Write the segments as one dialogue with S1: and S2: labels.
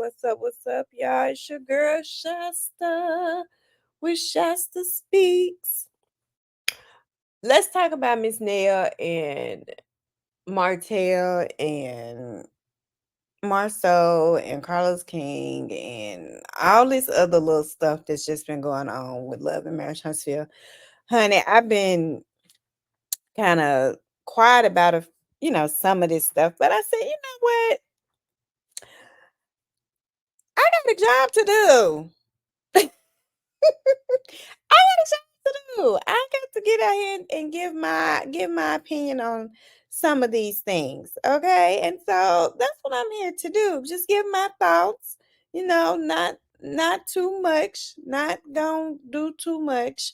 S1: What's up? What's up, y'all? It's your girl Shasta with Shasta Speaks. Let's talk about Miss Nell and Martell and MARSAU and Carlos King and all this other little stuff that's just been going on with Love and Marriage Huntsville. Honey, I've been kind of quiet about some of this stuff, but I said, you know what? I got a job to do. I got a job to do. I got to get out here and give my opinion on some of these things. Okay. And so that's what I'm here to do. Just give my thoughts, not too much, not gonna do too much.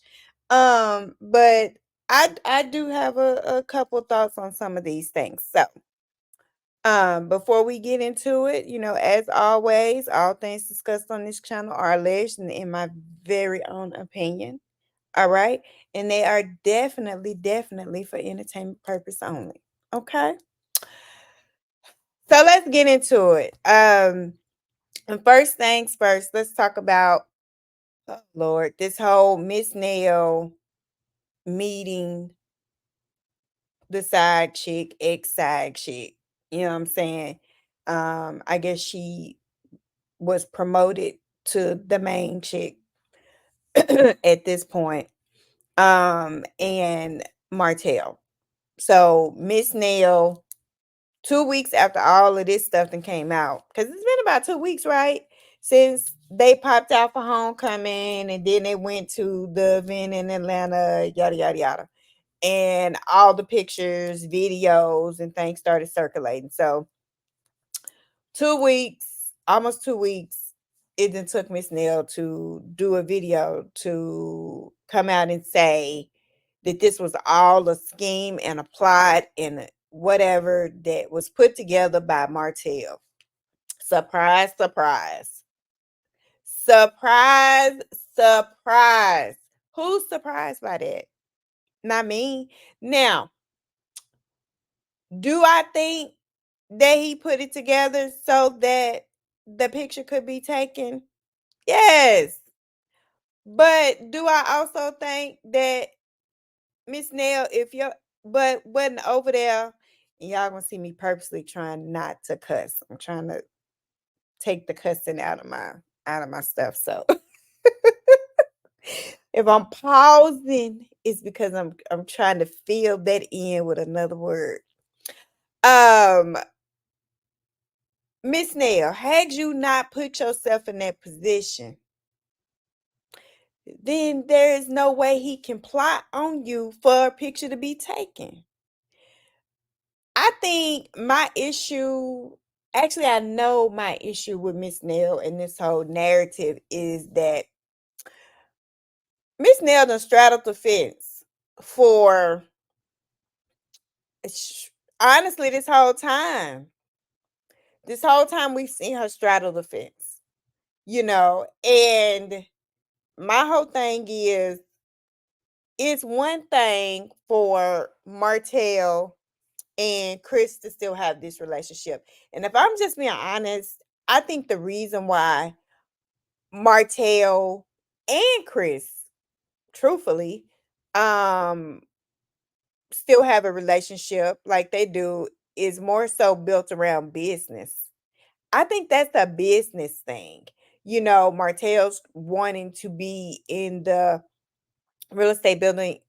S1: But I do have a couple thoughts on some of these things. So before we get into it, as always, all things discussed on this channel are alleged and in my very own opinion. All right. And they are definitely for entertainment purpose only. Okay. So let's get into it. And first things first, let's talk about, oh Lord, this whole Miss Nell meeting the side chick, ex side chick. You know what I'm saying? I guess she was promoted to the main chick at this point. And Martell. So Miss Nell, 2 weeks after all of this stuff then came out, because it's been about 2 weeks, right? Since they popped out for homecoming and then they went to the event in Atlanta, yada yada yada. And all the pictures, videos, and things started circulating. So 2 weeks, almost 2 weeks, it then took Miss Nell to do a video to come out and say that this was all a scheme and a plot and whatever that was put together by Martell. Surprise, surprise. Surprise, surprise. Who's surprised by that? Not me. Now, do I think that he put it together so that the picture could be taken? Yes. But do I also think that Miss Nell, if your butt wasn't over there, and y'all gonna see me purposely trying not to cuss. I'm trying to take the cussing out of my stuff. So if I'm pausing, it's because I'm trying to fill that in with another word. Um, Miss Nell, had you not put yourself in that position, then there is no way he can plot on you for a picture to be taken. I think my issue, actually, I know my issue with Miss Nell and this whole narrative is that Miss Nell done straddled the fence for honestly this whole time. This whole time we've seen her straddle the fence, and my whole thing is it's one thing for Martell and Chris to still have this relationship. And if I'm just being honest, I think the reason why Martell and Chris, truthfully, um, still have a relationship like they do is more so built around business. I think that's a business thing. Martell's wanting to be in the real estate building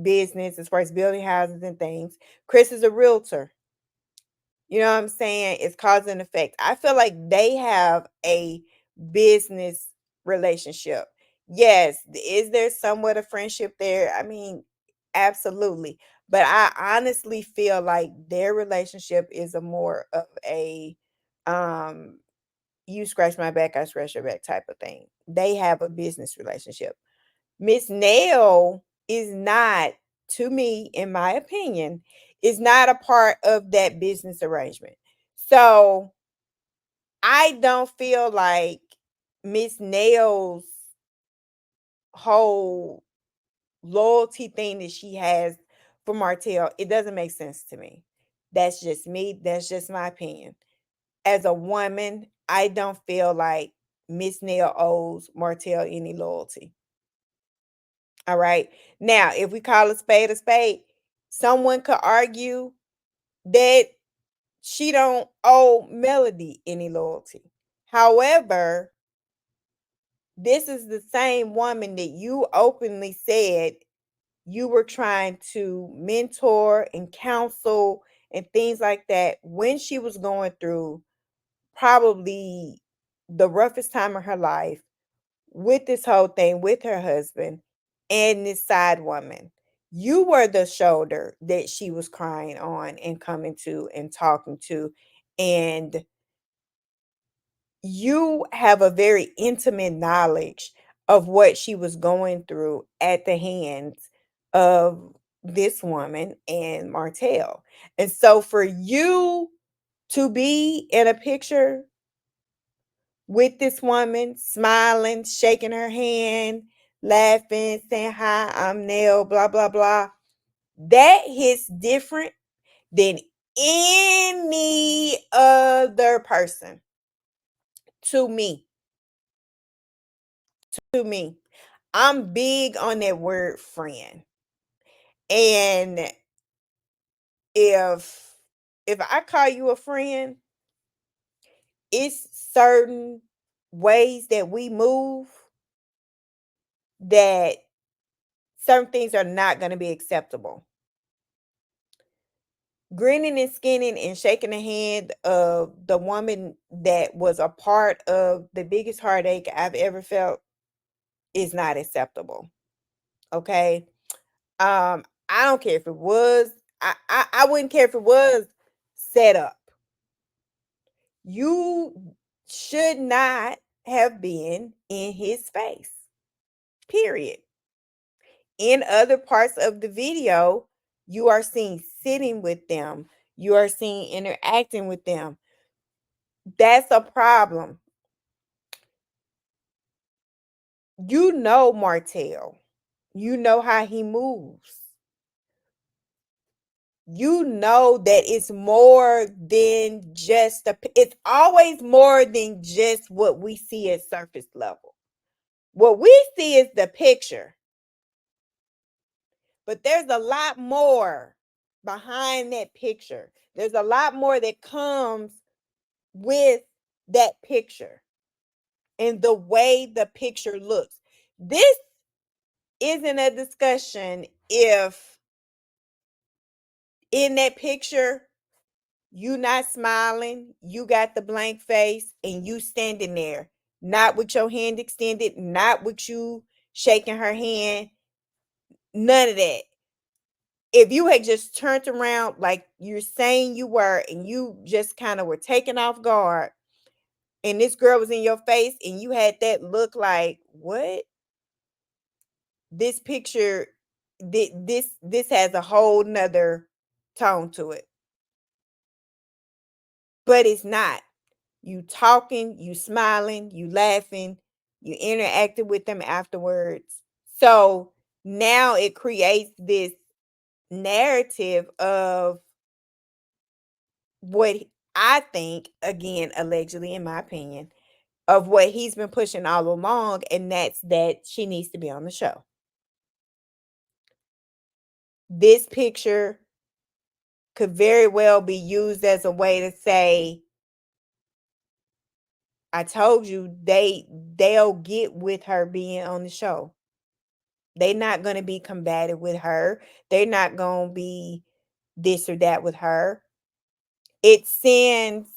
S1: business as far as building houses and things. Chris is a realtor. You know what I'm saying? It's cause and effect. I feel like they have a business relationship. Yes, is there somewhat a friendship there? I mean, absolutely. But I honestly feel like their relationship is a more of a um you scratch my back, I scratch your back type of thing. They have a business relationship. Miss Nail is not, to me, in my opinion, is not a part of that business arrangement. So I don't feel like Miss Nail's whole loyalty thing that she has for Martell, it doesn't make sense to me. That's just me. That's just my opinion. As a woman, I don't feel like Miss Nell owes Martell any loyalty. All right. Now, if we call a spade, someone could argue that she don't owe Melody any loyalty. However, this is the same woman that you openly said you were trying to mentor and counsel and things like that when she was going through probably the roughest time of her life with this whole thing with her husband and this side woman. You were the shoulder that she was crying on and coming to and talking to. And you have a very intimate knowledge of what she was going through at the hands of this woman and Martell. And so for you to be in a picture with this woman, smiling, shaking her hand, laughing, saying, "Hi, I'm Nell, blah, blah, blah," that hits different than any other person to me. To me. I'm big on that word friend. And if I call you a friend, it's certain ways that we move that certain things are not going to be acceptable. Grinning and skinning and shaking the hand of the woman that was a part of the biggest heartache I've ever felt is not acceptable. Okay. I don't care if it was, I wouldn't care if it was set up. You should not have been in his face. Period. In other parts of the video, you are seen sitting with them. You are seen interacting with them. That's a problem. You know Martell. You know how he moves. You know that it's more than just it's always more than just what we see at surface level. What we see is the picture, but there's a lot more behind that picture. There's a lot more that comes with that picture and the way the picture looks. This isn't a discussion if in that picture you not smiling, you got the blank face, and you standing there, not with your hand extended, not with you shaking her hand, none of that. If you had just turned around like you're saying you were, and you just kind of were taken off guard, and this girl was in your face, and you had that look like, what? This picture, this has a whole nother tone to it. But it's not. You talking, you smiling, you laughing, you interacted with them afterwards. So now it creates this narrative of what I think, again, allegedly, in my opinion, of what he's been pushing all along, and that's that she needs to be on the show. This picture could very well be used as a way to say, I told you they'll get with her being on the show. They're not going to be combative with her. They're not going to be this or that with her. It sends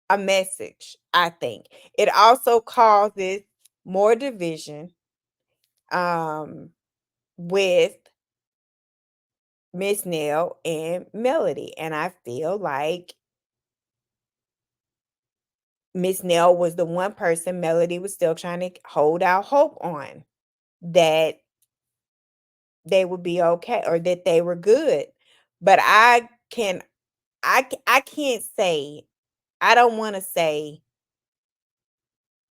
S1: a message, I think. It also causes more division um, with Miss Nell and Melody. And I feel like Miss Nell was the one person Melody was still trying to hold out hope on that they would be okay or that they were good. But I can't say, I don't wanna say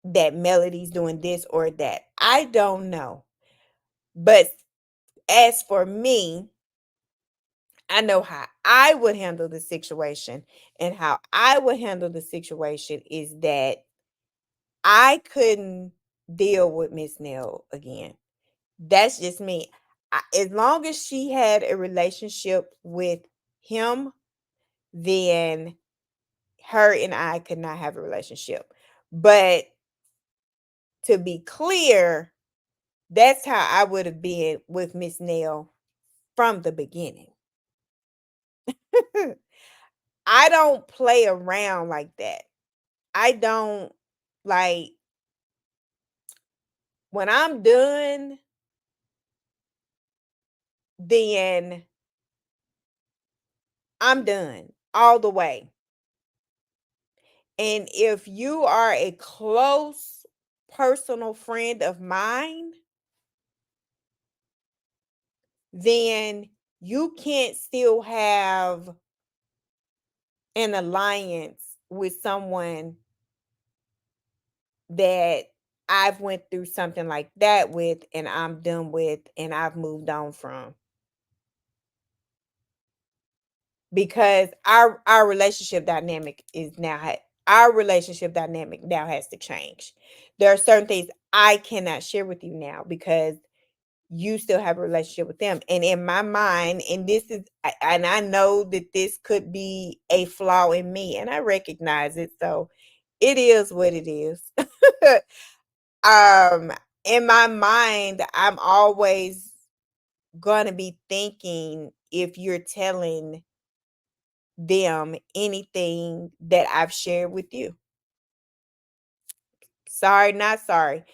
S1: that Melody's doing this or that. I don't know. But as for me, I know how I would handle the situation, and how I would handle the situation is that I couldn't deal with Miss Nell again. That's just me. As long as she had a relationship with him, then her and I could not have a relationship. But to be clear, that's how I would have been with Miss Nell from the beginning. I don't play around like that. I don't like when I'm done, then I'm done all the way. And if you are a close personal friend of mine, then you can't still have an alliance with someone that I've went through something like that with and I'm done with and I've moved on from. Because our relationship dynamic is now our relationship dynamic now has to change. There are certain things I cannot share with you now because you still have a relationship with them. And in my mind, and this is and I know that this could be a flaw in me and I recognize it. So it is what it is. um in my mind, I'm always going to be thinking if you're telling them anything that I've shared with you. Sorry, not sorry.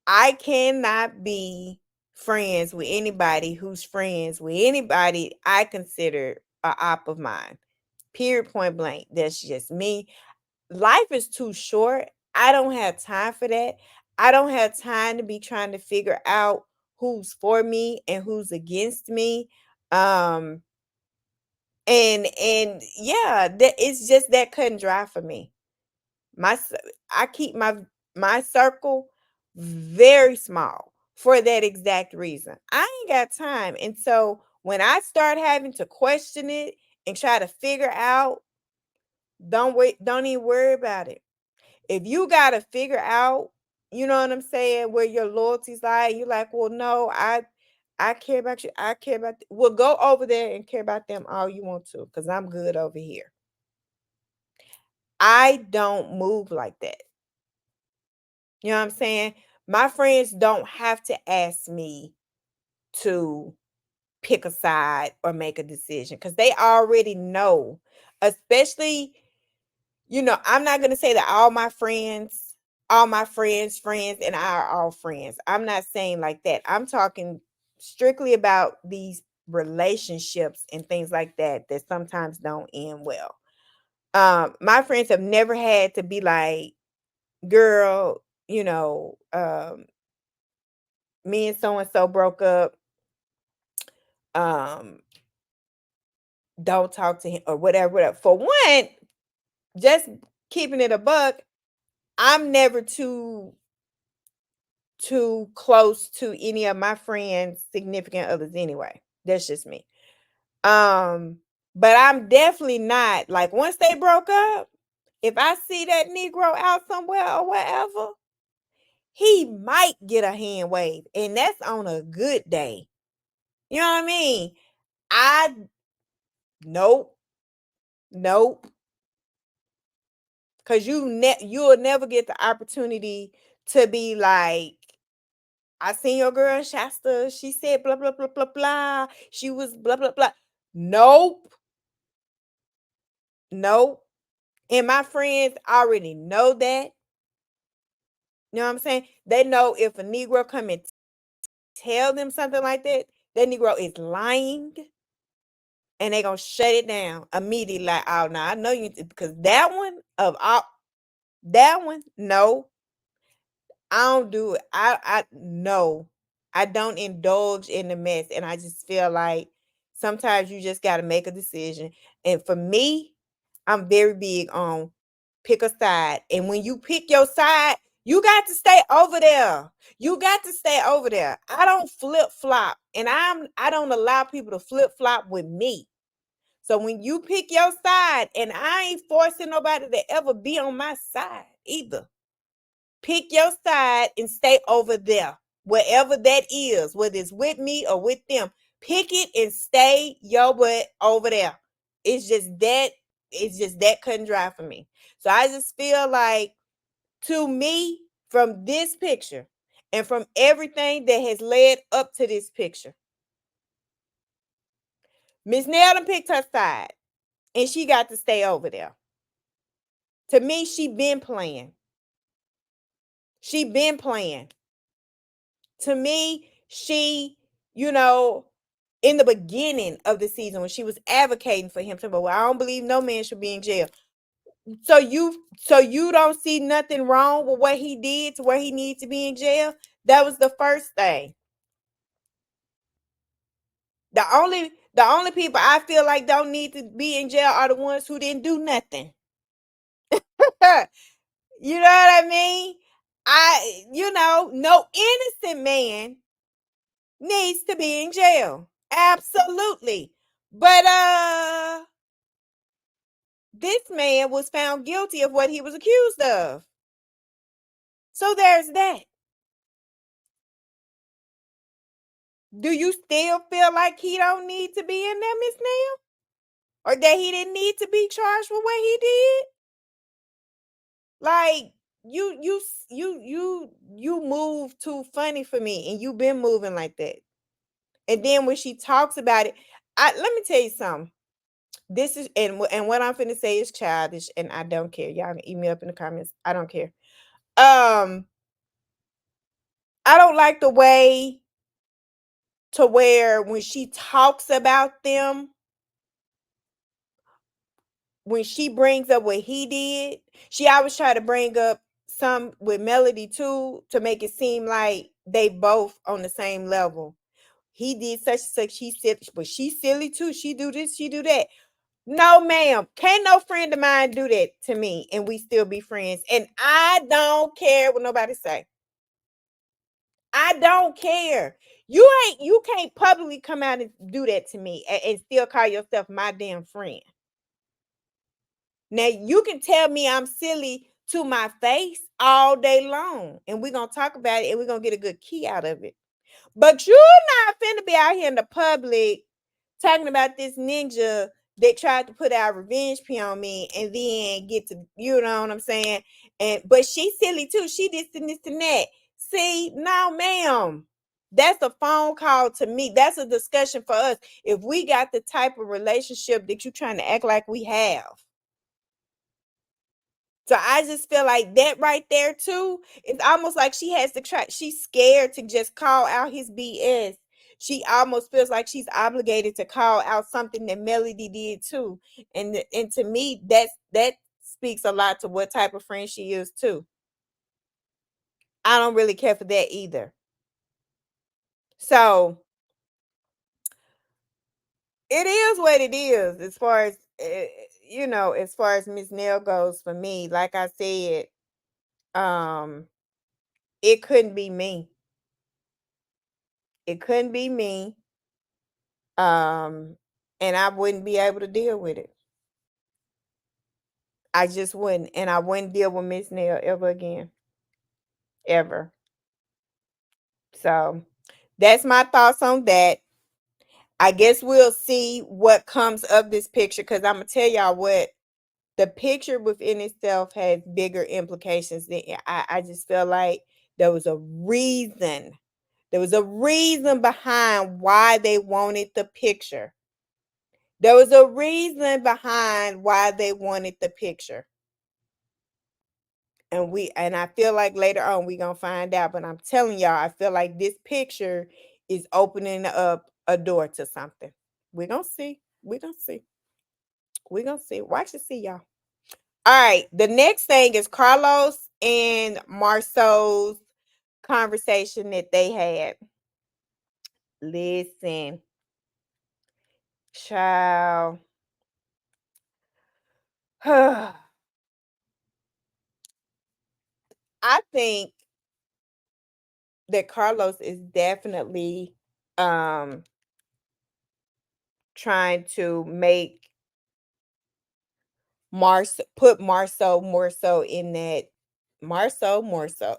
S1: I cannot be friends with anybody who's friends with anybody I consider a op of mine. Period, point blank. That's just me. Life is too short. I don't have time for that. I don't have time to be trying to figure out who's for me and who's against me. Um and yeah, that it's just that cut and dry for me. My I keep my circle very small for that exact reason. I ain't got time. And so when I start having to question it and try to figure out, don't even worry about it. If you got to figure out, you know what I'm saying, where your loyalties lie, you're like, "Well, no, I care about you. I care about well, go over there and care about them all you want to cuz I'm good over here." I don't move like that. You know what I'm saying? My friends don't have to ask me to pick a side or make a decision because they already know. Especially, I'm not going to say that all my friends, and I are all friends. I'm not saying like that. I'm talking strictly about these relationships and things like that that sometimes don't end well. My friends have never had to be like, girl, me and so and so broke up. Um, don't talk to him or whatever, whatever. For one, just keeping it a buck, I'm never too close to any of my friends' significant others anyway. That's just me. Um, but I'm definitely not like once they broke up, if I see that Negro out somewhere or whatever, he might get a hand wave, and that's on a good day. You know what I mean? I nope, nope. Cause you'll never get the opportunity to be like, I seen your girl Shasta. She said blah blah blah blah blah. She was blah blah blah. Nope, nope. And my friends already know that. You know what I'm saying? They know if a Negro come and tell them something like that Negro is lying, and they gonna shut it down immediately. Like, oh no, I know you because that one of all that one, no, I don't do it. I no. I don't indulge in the mess, and I just feel like sometimes you just gotta make a decision. And for me, I'm very big on pick a side. And when you pick your side, you got to stay over there. You got to stay over there. I don't flip flop, and I don't allow people to flip flop with me. So when you pick your side, and I ain't forcing nobody to ever be on my side either. Pick your side and stay over there. Wherever that is, whether it's with me or with them, pick it and stay your butt over there. It's just that, it's just that cut and dry for me. So I just feel like, to me, from this picture and from everything that has led up to this picture, Miss Nell done picked her side and she got to stay over there. To me, she been playing. She been playing. To me, she, you know, in the beginning of the season when she was advocating for him, well, I don't believe no man should be in jail. So you don't see nothing wrong with what he did to where he needs to be in jail? That was the first thing. The only people I feel like don't need to be in jail are the ones who didn't do nothing. You know what I mean? No innocent man needs to be in jail. Absolutely. But this man was found guilty of what he was accused of. So there's that. Do you still feel like he don't need to be in there, Miss Neal? Or that he didn't need to be charged with what he did? Like, you move too funny for me, and you've been moving like that. And then when she talks about it, let me tell you something. This is, and what I'm finna say is childish, and I don't care. Y'all can eat me up in the comments. I don't care. I don't like the way to where when she talks about them, when she brings up what he did, she always try to bring up some with Melody too to make it seem like they both on the same level. He did such and such. She said, but she's silly too. She do this, she do that. No, ma'am. Can't no friend of mine do that to me and we still be friends. And I don't care what nobody say. I don't care. You can't publicly come out and do that to me and still call yourself my damn friend. Now you can tell me I'm silly to my face all day long, and we're gonna talk about it and we're gonna get a good key out of it. But you're not finna be out here in the public talking about this ninja that tried to put out revenge P on me and then get to, you know what I'm saying? And but she's silly too. She this and that. See, no, ma'am. That's a phone call to me. That's a discussion for us. If we got the type of relationship that you're trying to act like we have. So I just feel like that right there too. It's almost like she has to try. She's scared to just call out his BS. She almost feels like she's obligated to call out something that Melody did too. And to me, that speaks a lot to what type of friend she is too. I don't really care for that either. So it is what it is as far as as far as Miss Nell goes for me. Like I said, um, it couldn't be me. It couldn't be me. Um, and I wouldn't be able to deal with it. I just wouldn't. And I wouldn't deal with Miss Nail ever again. Ever. So that's my thoughts on that. I guess we'll see what comes of this picture because I'm gonna tell y'all what the picture within itself has bigger implications than I just feel like there was a reason. There was a reason behind why they wanted the picture. There was a reason behind why they wanted the picture. And I feel like later on we gonna find out, but I'm telling y'all, I feel like this picture is opening up a door to something. We're gonna see. We're gonna see. We're gonna see. Watch and see, y'all. All right. The next thing is Carlos and Marsau's conversation that they had. Listen, child. I think that Carlos is definitely um trying to make put Marceau more so in that MARSAU, more so.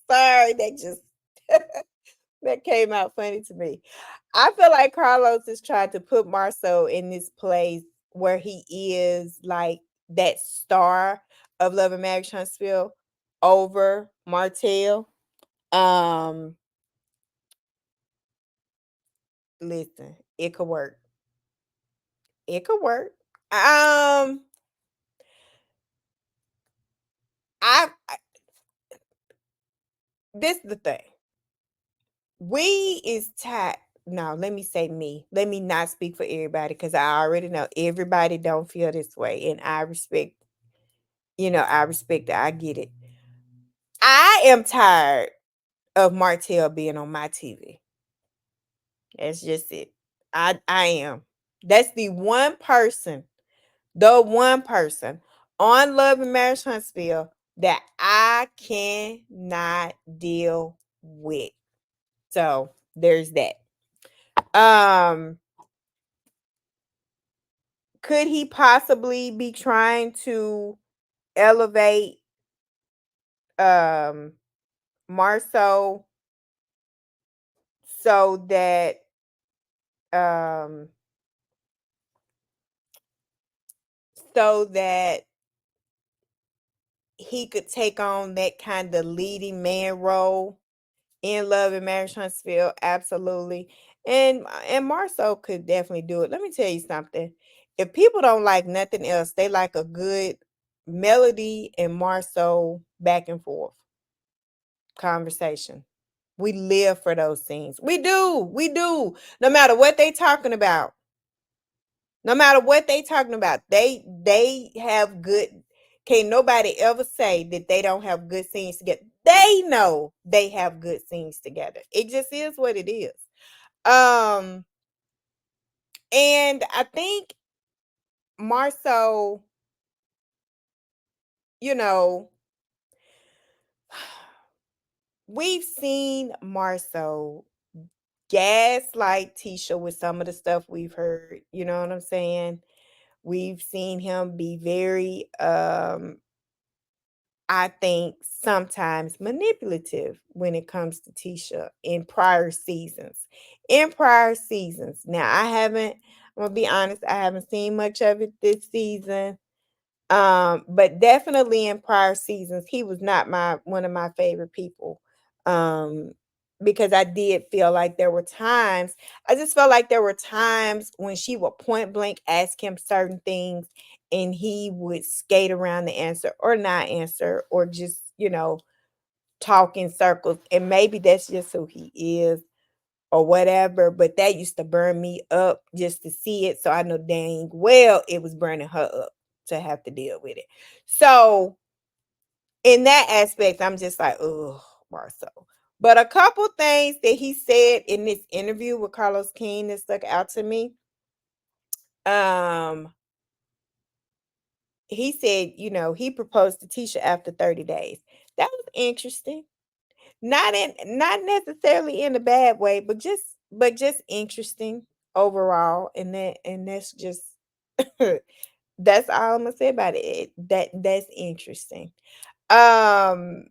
S1: Sorry, that just that came out funny to me. I feel like Carlos is trying to put MARSAU in this place where he is like that star of Love and Marriage Huntsville over Martell. Um, Listen, it could work. It could work. I this the thing. We is tied. No, let me say me. Let me not speak for everybody because I already know everybody don't feel this way, and I respect. I respect it. I get it. I am tired of Martell being on my TV. That's just it. I am. That's the one person on Love and Marriage Huntsville that I cannot deal with. So there's that. Um, could he possibly be trying to elevate um Marceau so that um so that he could take on that kind of leading man role in Love and Marriage Huntsville? Absolutely. And Marceau could definitely do it. Let me tell you something. If people don't like nothing else, they like a good Melody and Marceau back and forth conversation. We live for those scenes. We do. We do. No matter what they talking about. No matter what they talking about. They have good. Can't nobody ever say that they don't have good scenes together. They know they have good scenes together. It just is what it is. Um, and I think Marceau, you know, we've seen Marceau gaslight Tisha with some of the stuff we've heard. You know what I'm saying? We've seen him be very, I think, sometimes manipulative when it comes to Tisha in prior seasons. In prior seasons. Now, I'm gonna be honest, I haven't seen much of it this season. But definitely in prior seasons, he was not my one of my favorite people. Um, because I just felt like there were times when she would point blank ask him certain things and he would skate around the answer or not answer or just, talk in circles. And maybe that's just who he is or whatever, but that used to burn me up just to see it. So I know dang well it was burning her up to have to deal with it. So in that aspect, I'm just like, oh, Marceau. But a couple things that he said in this interview with Carlos King that stuck out to me. Um, he said, he proposed to Tisha after 30 days. That was interesting. Not necessarily in a bad way, but just interesting overall. And that's just that's all I'm gonna say about it. That's interesting. Um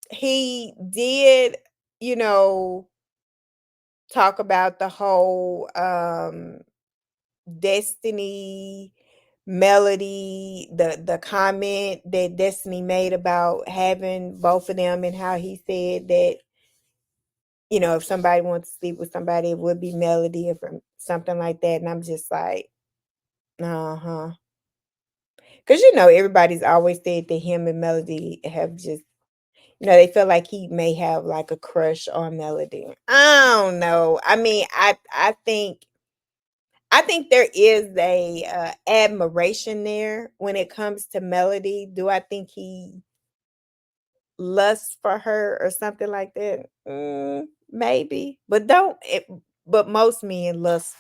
S1: he did, you know, talk about the whole Destiny Melody, the comment that Destiny made about having both of them and how he said that if somebody wants to sleep with somebody, it would be Melody or something like that. And I'm just like, uh-huh. Because, everybody's always said that him and Melody have just, they feel like he may have like a crush on Melody. I don't know. I mean, I think there is a admiration there when it comes to Melody. Do I think he lusts for her or something like that? Maybe, but most men lust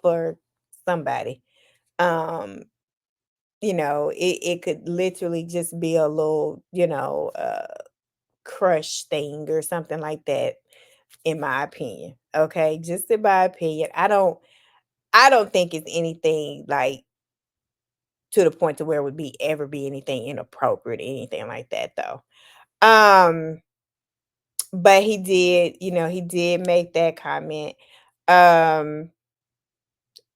S1: for somebody. Um, it could literally just be a little, crush thing or something like that, in my opinion. Okay, just in my opinion. I don't think it's anything like to the point to where it would be ever be anything inappropriate, anything like that though. Um, but he did, he did make that comment. Um,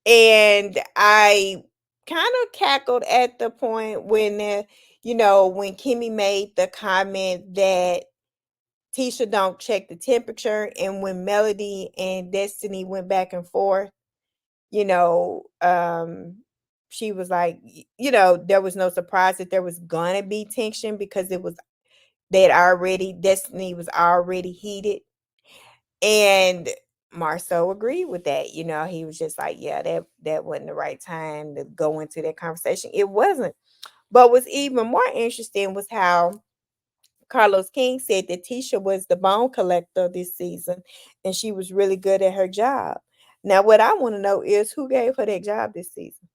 S1: and I kind of cackled at the point when when Kimmy made the comment that Tisha don't check the temperature, and when Melody and Destiny went back and forth, you know, um, she was like, there was no surprise that there was gonna be tension because Destiny was already heated. And Marceau agreed with that. He was just like, yeah, that wasn't the right time to go into that conversation. It wasn't. But what's even more interesting was how Carlos King said that Tisha was the bone collector this season and she was really good at her job. Now, what I want to know is who gave her that job this season?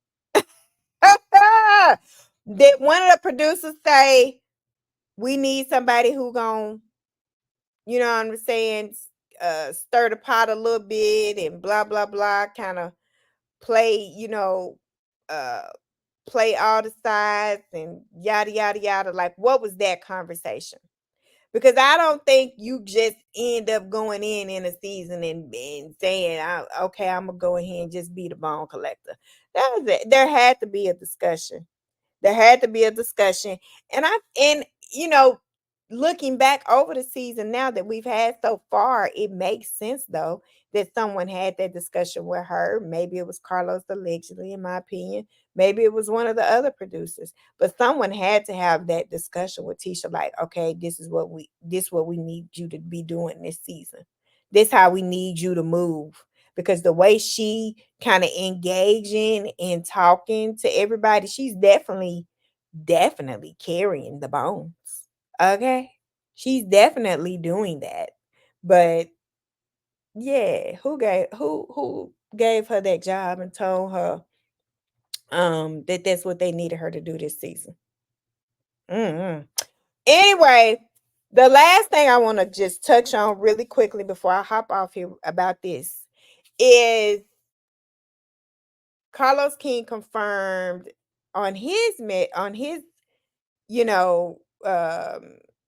S1: Did one of the producers say, we need somebody who gon', you know what I'm saying, stir the pot a little bit and blah, blah, blah, kind of play, uh, play all the sides and yada, yada, yada. Like, what was that conversation? Because I don't think you just end up going in a season and saying, okay, I'm going to go ahead and just be the bone collector. That was it. There had to be a discussion. There had to be a discussion. And looking back over the season now that we've had so far, it makes sense though that someone had that discussion with her. Maybe it was Carlos allegedly, in my opinion. Maybe it was one of the other producers. But someone had to have that discussion with Tisha, like, okay, this what we need you to be doing this season. This how we need you to move. Because the way she kind of engaging and talking to everybody, she's definitely carrying the bones. Okay. She's definitely doing that. But yeah, who gave her that job and told her that that's what they needed her to do this season? Mm. Anyway, the last thing I want to just touch on really quickly before I hop off here about this is Carlos King confirmed on his you know,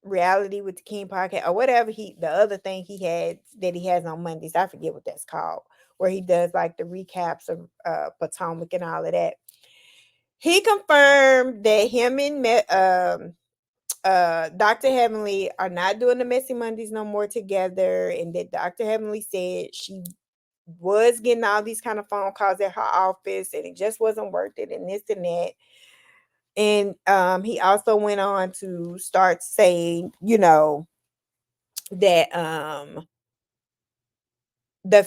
S1: reality with the King podcast or whatever the other thing he had that he has on Mondays. I forget what that's called, where he does like the recaps of Potomac and all of that. He confirmed that him and Dr. Heavenly are not doing the Messy Mondays no more together, and that Dr. Heavenly said she was getting all these kind of phone calls at her office and it just wasn't worth it and this and that. And he also went on to start saying, that the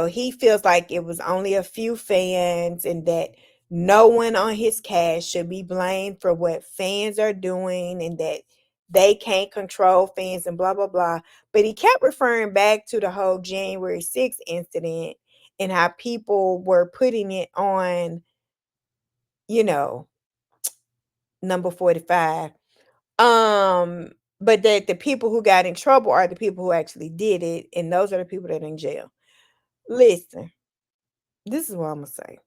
S1: he feels like it was only a few fans and that no one on his cast should be blamed for what fans are doing and that they can't control fans and blah blah blah. But he kept referring back to the whole January 6th incident and how people were putting it on, you know, number 45. Um, but that the people who got in trouble are the people who actually did it, and those are the people that are in jail. Listen, this is what I'm gonna say.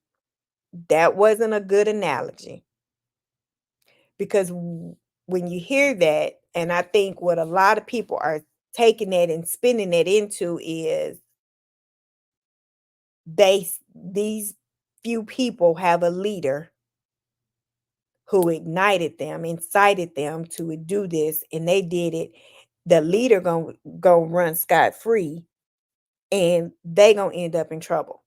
S1: That wasn't a good analogy because when you hear that, and I think what a lot of people are taking that and spinning that into is these few people have a leader who ignited them, incited them to do this, and they did it. The leader gonna go run scot free, and they gonna end up in trouble.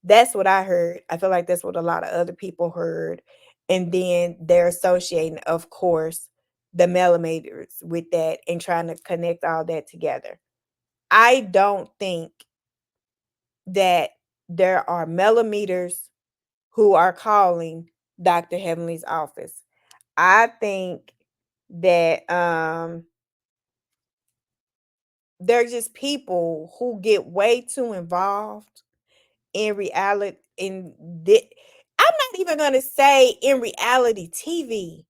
S1: That's what I heard. I feel like that's what a lot of other people heard, and then they're associating, of course, the millimeters with that and trying to connect all that together. I don't think that there are millimeters who are calling Dr. Heavenly's office. I think that they're just people who get way too involved in reality I'm not even going to say in reality TV.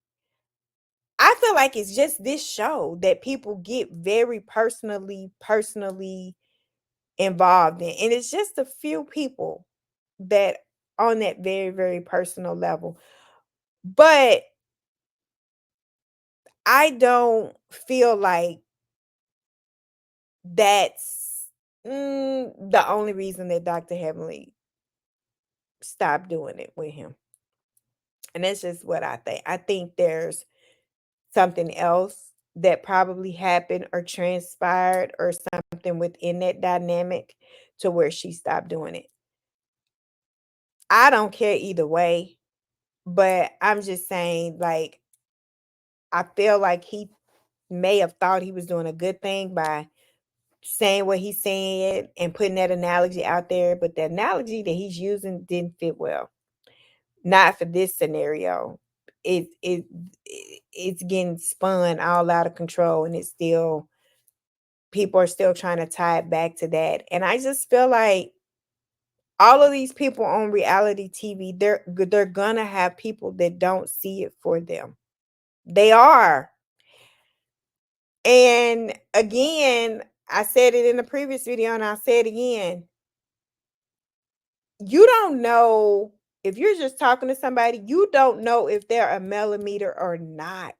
S1: I feel like it's just this show that people get very personally involved in, and it's just a few people that on that very very personal level. But I don't feel like that's the only reason that Dr. Heavenly stopped doing it with him. And that's just what I think. I think there's something else that probably happened or transpired or something within that dynamic to where she stopped doing it. I don't care either way, but I'm just saying, like, I feel like he may have thought he was doing a good thing by saying what he said and putting that analogy out there, but the analogy that he's using didn't fit well. Not for this scenario. It's getting spun all out of control, and it's still people are still trying to tie it back to that. And I just feel like all of these people on reality TV, they're gonna have people that don't see it for them. They are. And again, I said it in the previous video and I'll say it again. You don't know if you're just talking to somebody, you don't know if they're a millimeter or not.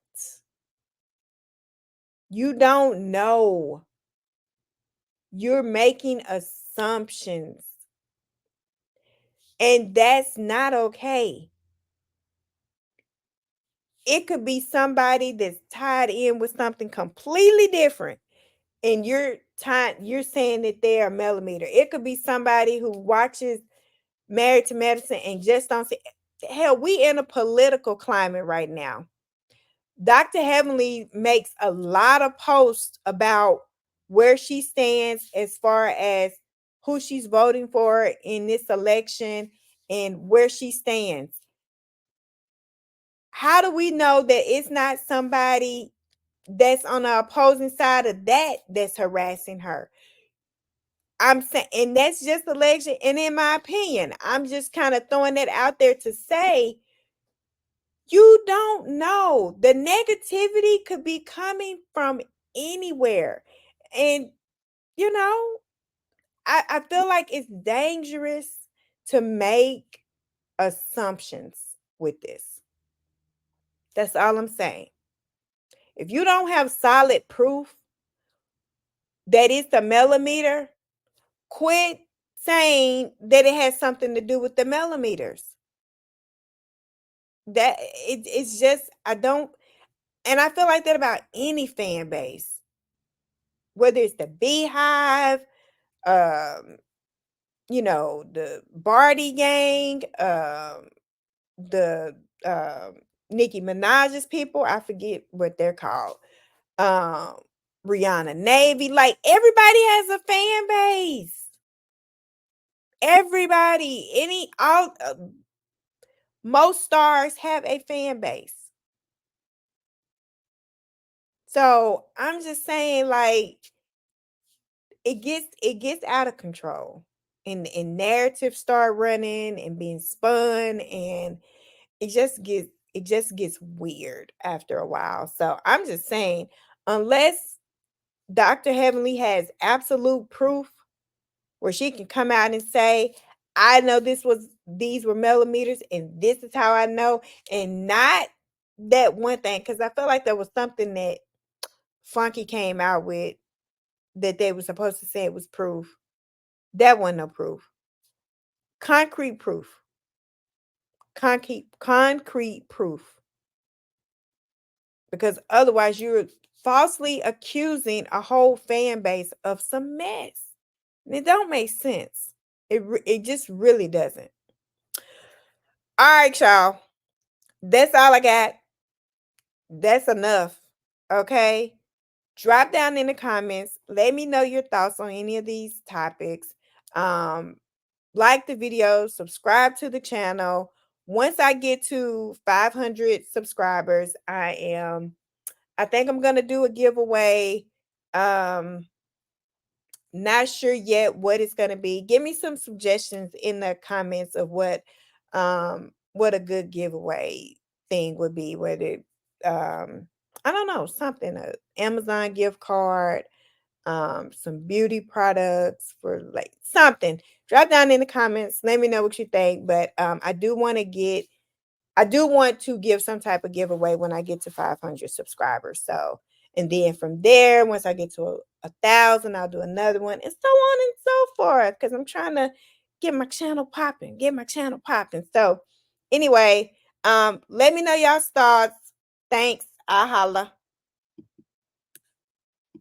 S1: You don't know. You're making assumptions. And that's not okay. It could be somebody that's tied in with something completely different. And you're saying that they're a millimeter. It could be somebody who watches Married to Medicine and just don't see. Hell, we in a political climate right now. Dr. Heavenly makes a lot of posts about where she stands as far as who she's voting for in this election and where she stands. How do we know that it's not somebody that's on the opposing side of that that's harassing her? I'm saying, and that's just election. And in my opinion, I'm just kind of throwing that out there to say, you don't know. The negativity could be coming from anywhere. And, you know, I feel like it's dangerous to make assumptions with this. That's all I'm saying. If you don't have solid proof that it's the millimeter, quit saying that it has something to do with the millimeters. It's just I don't, and I feel like that about any fan base, whether it's the Beehive, um, the Barty gang, the Nicki Minaj's people, I forget what they're called. Um, Rihanna Navy, like everybody has a fan base. Everybody, most stars have a fan base. So I'm just saying, like, it gets out of control. And narratives start running and being spun, and it just gets weird after a while. So I'm just saying, unless Dr. Heavenly has absolute proof where she can come out and say, I know these were millimeters, and this is how I know, and not that one thing, because I feel like there was something that Funky came out with that they were supposed to say it was proof. That wasn't no proof. Concrete proof. Concrete proof. Because otherwise you're falsely accusing a whole fan base of some mess. And it don't make sense. It just really doesn't. All right, y'all. That's all I got. That's enough. Okay. Drop down in the comments. Let me know your thoughts on any of these topics. Um, like the video, subscribe to the channel. Once I get to 500 subscribers, I think I'm going to do a giveaway. Um, Not sure yet what it's going to be. Give me some suggestions in the comments of what a good giveaway thing would be. Whether I don't know, something, a Amazon gift card, some beauty products for like something. Drop down in the comments. Let me know what you think. But I do want to get I do want to give some type of giveaway when I get to 500 subscribers. So, and then from there, once I get to 1,000, I'll do another one, and so on and so forth. Because I'm trying to get my channel popping, get my channel popping. So, anyway, let me know y'all's thoughts. Thanks. I holla.